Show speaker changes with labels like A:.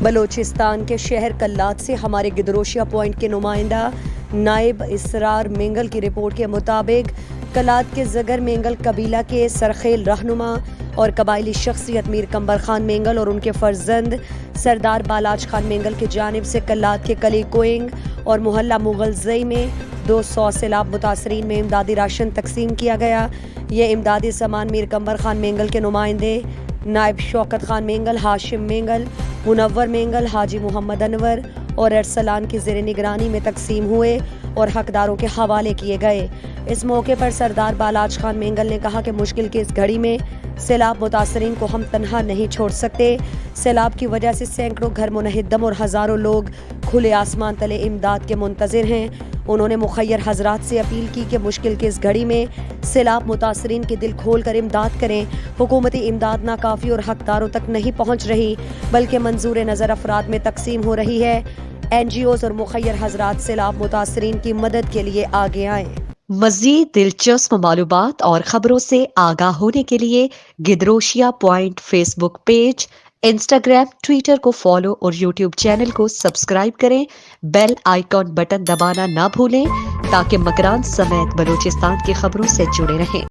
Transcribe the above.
A: بلوچستان کے شہر کلات سے ہمارے گدروشیہ پوائنٹ کے نمائندہ نائب اسرار مینگل کی رپورٹ کے مطابق کلات کے زگر مینگل قبیلہ کے سرخیل رہنما اور قبائلی شخصیت میر کمبر خان مینگل اور ان کے فرزند سردار بالاج خان مینگل کی جانب سے کلات کے کلی کوئنگ اور محلہ مغل زئی میں 200 سیلاب متاثرین میں امدادی راشن تقسیم کیا گیا۔ یہ امدادی سامان میر کمبر خان مینگل کے نمائندے نائب شوکت خان مینگل، ہاشم مینگل، منور مینگل، حاجی محمد انور اور ارسلان کی زیر نگرانی میں تقسیم ہوئے اور حقداروں کے حوالے کیے گئے۔ اس موقع پر سردار بالاج خان مینگل نے کہا کہ مشکل کی اس گھڑی میں سیلاب متاثرین کو ہم تنہا نہیں چھوڑ سکتے۔ سیلاب کی وجہ سے سینکڑوں گھر منہدم اور ہزاروں لوگ کھلے آسمان تلے امداد کے منتظر ہیں۔ انہوں نے مخیر حضرات سے اپیل کی کہ مشکل کی اس گھڑی میں سیلاب متاثرین کے دل کھول کر امداد کریں۔ حکومتی امداد ناکافی اور حقداروں تک نہیں پہنچ رہی بلکہ منظور نظر افراد میں تقسیم ہو رہی ہے۔ این جی اوز اور مخیر حضرات سیلاب متاثرین کی مدد کے لیے آگے آئیں۔
B: مزید دلچسپ معلومات اور خبروں سے آگاہ ہونے کے لیے Gedrosia point Facebook page, Instagram, Twitter کو فالو اور یوٹیوب چینل کو سبسکرائب کریں۔ بیل آئیکن بٹن دبانا نہ بھولیں تاکہ مکران سمیت بلوچستان کی خبروں سے جڑے رہیں۔